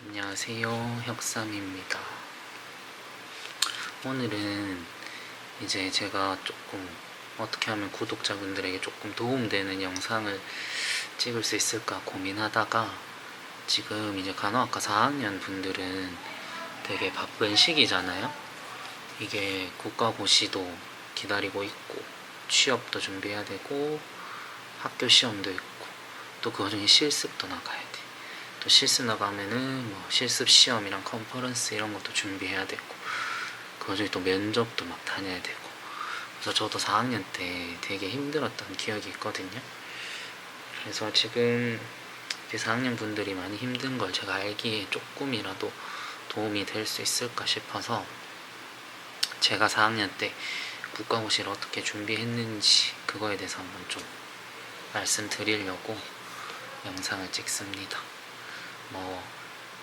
안녕하세요, 혁삼입니다. 오늘은 이제 제가 조금 어떻게 하면 구독자분들에게 조금 도움되는 영상을 찍을 수 있을까 고민하다가, 지금 이제 간호학과 4학년 분들은 되게 바쁜 시기잖아요. 이게 국가고시도 기다리고 있고, 취업도 준비해야 되고, 학교 시험도 있고, 또 그 와중에 실습도 나가야 돼. 또 실습 나가면은 뭐 실습 시험이랑 컨퍼런스 이런 것도 준비해야 되고, 그 와중에 또 면접도 막 다녀야 되고. 그래서 저도 4학년 때 되게 힘들었던 기억이 있거든요. 그래서 지금 4학년 분들이 많이 힘든 걸 제가 알기에 조금이라도 도움이 될 수 있을까 싶어서, 제가 4학년 때 국가고시를 어떻게 준비했는지 그거에 대해서 한번 좀 말씀드리려고 영상을 찍습니다.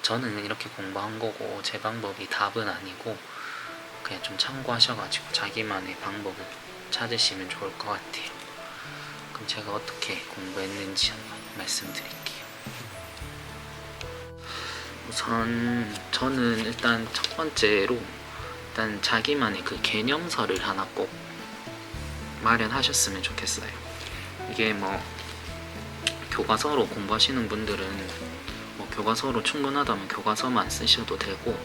저는 이렇게 공부한 거고 제 방법이 답은 아니고, 그냥 좀 참고하셔가지고 자기만의 방법을 찾으시면 좋을 것 같아요. 그럼 제가 어떻게 공부했는지 한번 말씀드릴게요. 우선 저는 일단 첫 번째로 자기만의 그 개념서를 하나 꼭 마련하셨으면 좋겠어요. 이게 교과서로 공부하시는 분들은 교과서로 충분하다면 교과서만 쓰셔도 되고,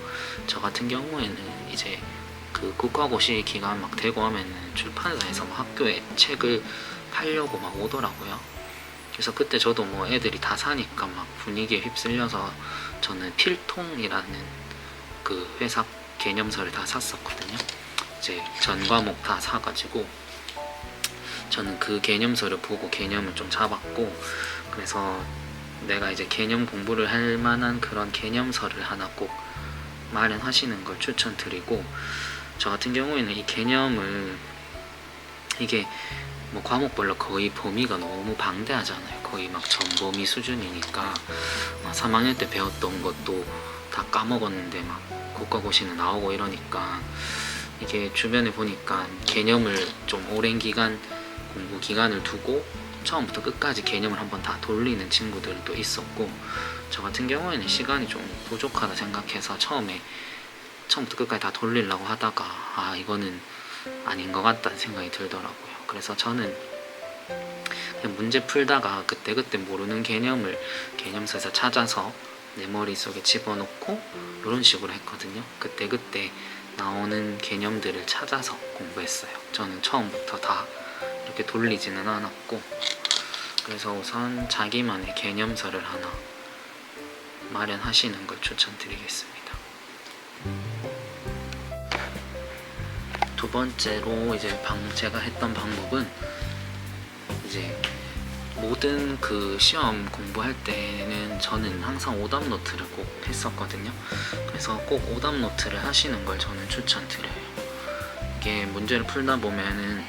저 같은 경우에는 이제 그 국가고시 기간 막 되고 하면은 출판사에서 학교에 책을 팔려고 막 오더라고요. 그래서 그때 저도 애들이 다 사니까 막 분위기에 휩쓸려서 저는 필통이라는 그 회사 개념서를 다 샀었거든요. 이제 전 과목 다 사가지고 저는 그 개념서를 보고 개념을 좀 잡았고, 그래서 내가 이제 개념 공부를 할 만한 그런 개념서를 하나 꼭 마련하시는 걸 추천드리고, 저 같은 경우에는 이 개념을, 이게 과목별로 거의 범위가 너무 방대하잖아요. 거의 막 전범위 수준이니까 3학년 때 배웠던 것도 다 까먹었는데 막 국가고시는 나오고 이러니까, 이게 주변에 보니까 개념을 좀 오랜 기간 공부 기간을 두고 처음부터 끝까지 개념을 한번 다 돌리는 친구들도 있었고, 저 같은 경우에는 시간이 좀 부족하다 생각해서 처음부터 끝까지 다 돌리려고 하다가 이거는 아닌 것 같다는 생각이 들더라고요. 그래서 저는 그냥 문제 풀다가 그때그때 모르는 개념을 개념서에서 찾아서 내 머릿속에 집어넣고 이런 식으로 했거든요. 그때그때 나오는 개념들을 찾아서 공부했어요. 저는 처음부터 다 이렇게 돌리지는 않았고, 그래서 우선 자기만의 개념서를 하나 마련하시는 걸 추천드리겠습니다. 두 번째로 이제 제가 했던 방법은, 이제 모든 그 시험 공부할 때는 저는 항상 오답 노트를 꼭 했었거든요. 그래서 꼭 오답 노트를 하시는 걸 저는 추천드려요. 이게 문제를 풀다 보면은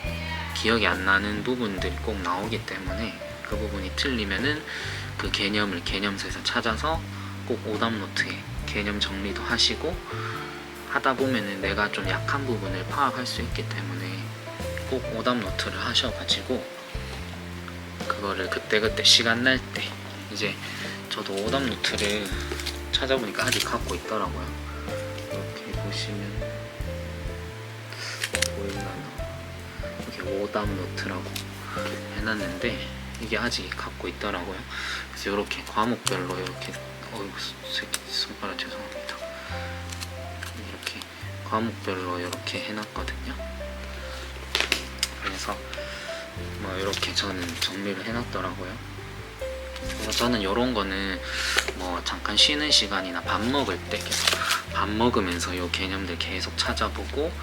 기억이 안 나는 부분들이 꼭 나오기 때문에, 그 부분이 틀리면은 그 개념을 개념서에서 찾아서 꼭 오답 노트에 개념 정리도 하시고, 하다 보면은 내가 좀 약한 부분을 파악할 수 있기 때문에 꼭 오답 노트를 하셔가지고, 그거를 그때그때 시간 날 때, 이제 저도 오답 노트를 찾아보니까 아직 갖고 있더라고요. 이렇게 보시면 보이려나? 이렇게 오답 노트라고 해놨는데 이게 아직 갖고 있더라고요. 그래서 이렇게 과목별로 이렇게 손가락 죄송합니다. 이렇게 과목별로 이렇게 해놨거든요. 그래서 이렇게 저는 정리를 해놨더라고요. 그래서 저는 이런 거는 잠깐 쉬는 시간이나 밥 먹을 때 계속 밥 먹으면서 이 개념들 계속 찾아보고,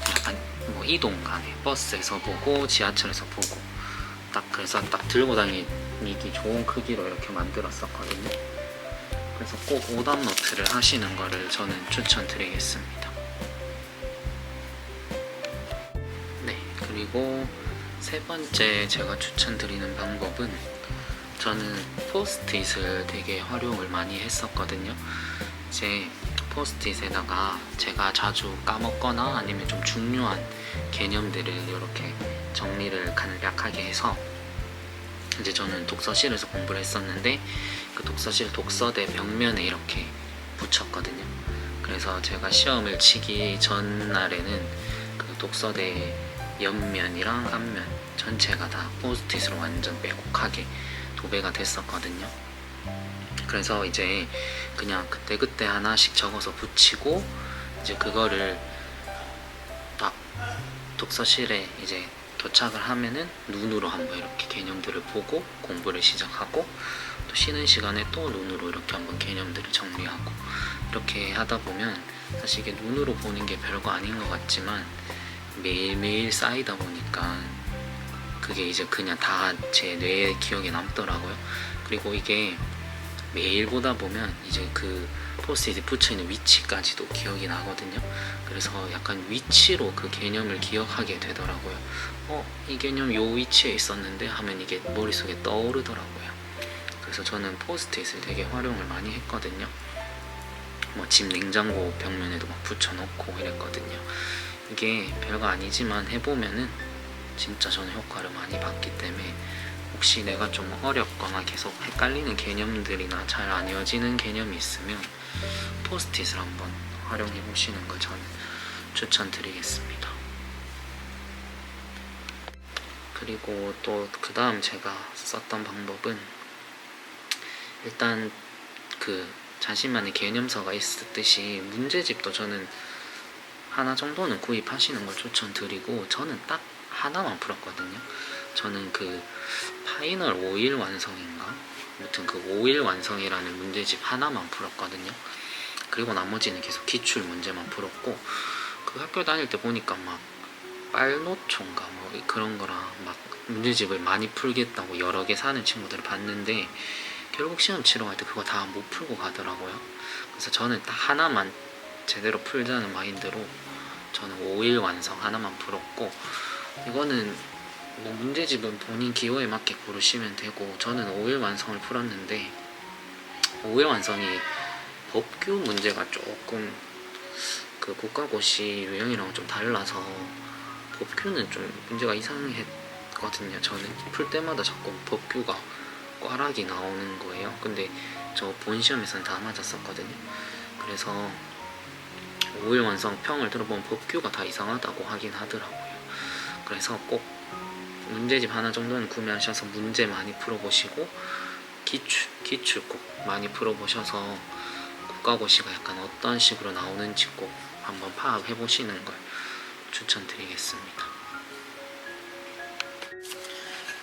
약간 이동 간에 버스에서 보고 지하철에서 보고, 그래서 딱 들고 다니기 좋은 크기로 이렇게 만들었었거든요. 그래서 꼭 오답 노트를 하시는 거를 저는 추천드리겠습니다. 네, 그리고 세 번째 제가 추천드리는 방법은, 저는 포스트잇을 되게 활용을 많이 했었거든요. 이제 포스트잇에다가 제가 자주 까먹거나 아니면 좀 중요한 개념들을 이렇게 정리를 간략하게 해서, 이제 저는 독서실에서 공부를 했었는데 그 독서실 독서대 벽면에 이렇게 붙였거든요. 그래서 제가 시험을 치기 전날에는 그 독서대 옆면이랑 앞면 전체가 다 포스트잇으로 완전 빼곡하게 도배가 됐었거든요. 그래서 이제 그냥 그때그때 하나씩 적어서 붙이고 이제 그거를 딱 독서실에 이제 도착을 하면은 눈으로 한번 이렇게 개념들을 보고 공부를 시작하고 또 쉬는 시간에 또 눈으로 이렇게 한번 개념들을 정리하고 이렇게 하다 보면 사실 이게 눈으로 보는 게 별거 아닌 것 같지만 매일매일 쌓이다 보니까 그게 이제 그냥 다 제 뇌에 기억에 남더라고요. 그리고 이게 매일 보다 보면 이제 그 포스트잇에 붙여있는 위치까지도 기억이 나거든요. 그래서 약간 위치로 그 개념을 기억하게 되더라고요. 이 개념 요 위치에 있었는데 하면 이게 머릿속에 떠오르더라고요. 그래서 저는 포스트잇을 되게 활용을 많이 했거든요. 뭐 집 냉장고 벽면에도 막 붙여놓고 이랬거든요. 이게 별거 아니지만 해보면은 진짜 저는 효과를 많이 봤기 때문에 혹시 내가 좀 어렵거나 계속 헷갈리는 개념들이나 잘 안 이어지는 개념이 있으면 포스트잇을 한번 활용해 보시는 걸 저는 추천드리겠습니다. 그리고 또 그 다음 제가 썼던 방법은 일단 그 자신만의 개념서가 있듯이 문제집도 저는 하나 정도는 구입하시는 걸 추천드리고 저는 딱 하나만 풀었거든요. 저는 그 파이널 5일 완성인가? 아무튼 그 5일 완성이라는 문제집 하나만 풀었거든요. 그리고 나머지는 계속 기출 문제만 풀었고 그 학교 다닐 때 보니까 막 빨노초인가 뭐 그런 거랑 막 문제집을 많이 풀겠다고 여러 개 사는 친구들을 봤는데 결국 시험 치러 갈 때 그거 다 못 풀고 가더라고요. 그래서 저는 딱 하나만 제대로 풀자는 마인드로 저는 5일 완성 하나만 풀었고 이거는 뭐 문제집은 본인 기호에 맞게 고르시면 되고 저는 5일 완성을 풀었는데 5일 완성이 법규 문제가 조금 그 국가고시 유형이랑 좀 달라서 법규는 좀 문제가 이상했거든요. 저는 풀 때마다 자꾸 법규가 꽈락이 나오는 거예요. 근데 저 본 시험에서는 다 맞았었거든요. 그래서 5일 완성 평을 들어보면 법규가 다 이상하다고 하긴 하더라고요. 그래서 꼭 문제집 하나 정도는 구매하셔서 문제 많이 풀어보시고 기출 꼭 많이 풀어보셔서 국가고시가 약간 어떤 식으로 나오는지 꼭 한번 파악해 보시는 걸 추천드리겠습니다.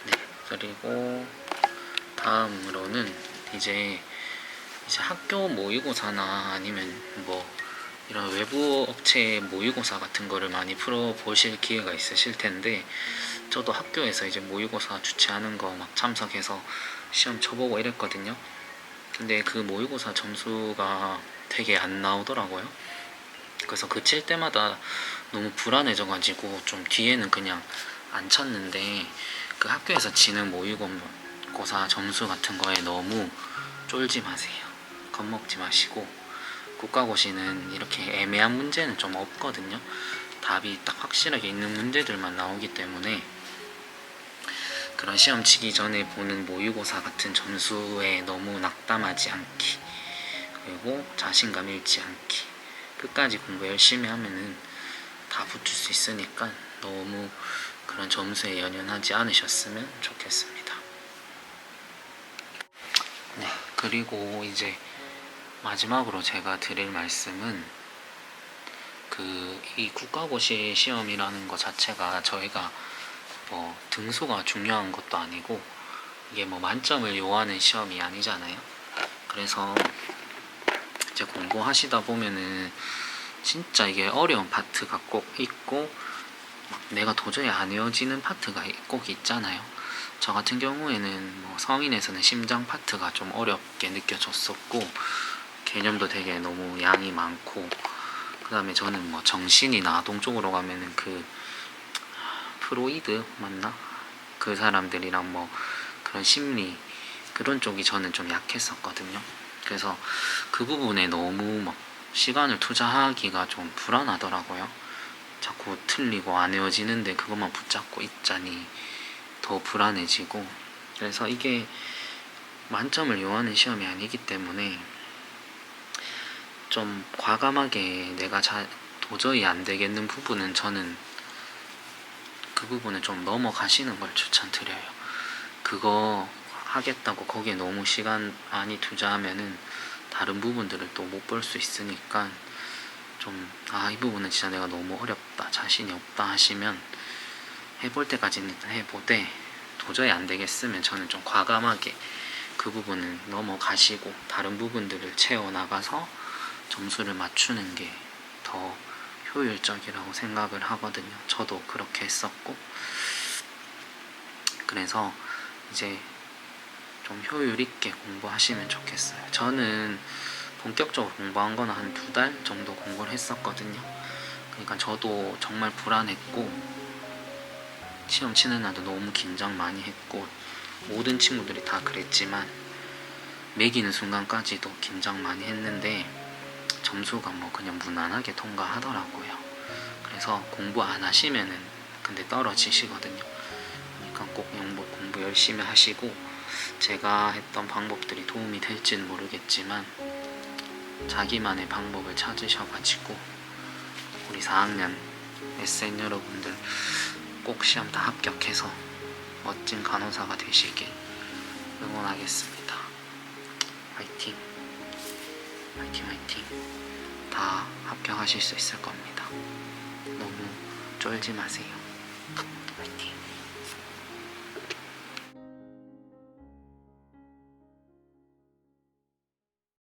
네, 그리고 다음으로는 이제 학교 모의고사나 아니면 뭐 이런 외부 업체 모의고사 같은 거를 많이 풀어보실 기회가 있으실 텐데 저도 학교에서 이제 모의고사 주최하는 거 막 참석해서 시험 쳐보고 이랬거든요. 근데 그 모의고사 점수가 되게 안 나오더라고요. 그래서 그 칠 때마다 너무 불안해져가지고 좀 뒤에는 그냥 안 쳤는데 그 학교에서 치는 모의고사 점수 같은 거에 너무 쫄지 마세요. 겁먹지 마시고 국가고시는 이렇게 애매한 문제는 좀 없거든요. 답이 딱 확실하게 있는 문제들만 나오기 때문에 그런 시험 치기 전에 보는 모의고사 같은 점수에 너무 낙담하지 않기 그리고 자신감 잃지 않기 끝까지 공부 열심히 하면은 다 붙을 수 있으니까 너무 그런 점수에 연연하지 않으셨으면 좋겠습니다. 네, 그리고 이제 마지막으로 제가 드릴 말씀은 이 국가고시 시험이라는 것 자체가 저희가 뭐 등수가 중요한 것도 아니고 이게 뭐 만점을 요하는 시험이 아니잖아요. 그래서 이제 공부하시다 보면은 진짜 이게 어려운 파트가 꼭 있고 내가 도저히 안 외워지는 파트가 꼭 있잖아요. 저 같은 경우에는 뭐 성인에서는 심장 파트가 좀 어렵게 느껴졌었고 개념도 되게 너무 양이 많고 그 다음에 저는 뭐 정신이나 아동 쪽으로 가면은 그 프로이드 맞나? 그 사람들이랑 뭐 그런 심리 그런 쪽이 저는 좀 약했었거든요. 그래서 그 부분에 너무 막 시간을 투자하기가 좀 불안하더라고요. 자꾸 틀리고 안 외워지는데 그것만 붙잡고 있자니 더 불안해지고 그래서 이게 만점을 요하는 시험이 아니기 때문에 좀 과감하게 내가 도저히 안 되겠는 부분은 저는 그 부분은 좀 넘어가시는 걸 추천드려요. 그거 하겠다고 거기에 너무 시간 많이 투자하면은 다른 부분들을 또 못 볼 수 있으니까 좀 이 부분은 진짜 내가 너무 어렵다, 자신이 없다 하시면 해볼 때까지는 해보되 도저히 안 되겠으면 저는 좀 과감하게 그 부분은 넘어가시고 다른 부분들을 채워나가서 점수를 맞추는 게 더 효율적이라고 생각을 하거든요. 저도 그렇게 했었고, 그래서 이제 좀 효율 있게 공부하시면 좋겠어요. 저는 본격적으로 공부한 거는 한 2달 정도 공부를 했었거든요. 그러니까 저도 정말 불안했고, 시험 치는 날도 너무 긴장 많이 했고, 모든 친구들이 다 그랬지만 매기는 순간까지도 긴장 많이 했는데 점수가 뭐 그냥 무난하게 통과하더라고요. 그래서 공부 안 하시면은 근데 떨어지시거든요. 그러니까 꼭 공부 열심히 하시고, 제가 했던 방법들이 도움이 될지는 모르겠지만 자기만의 방법을 찾으셔가지고 우리 4학년 SN 여러분들 꼭 시험 다 합격해서 멋진 간호사가 되시길 응원하겠습니다. 화이팅! 화이팅 화이팅! 다 합격하실 수 있을 겁니다. 너무 쫄지 마세요. 화이팅!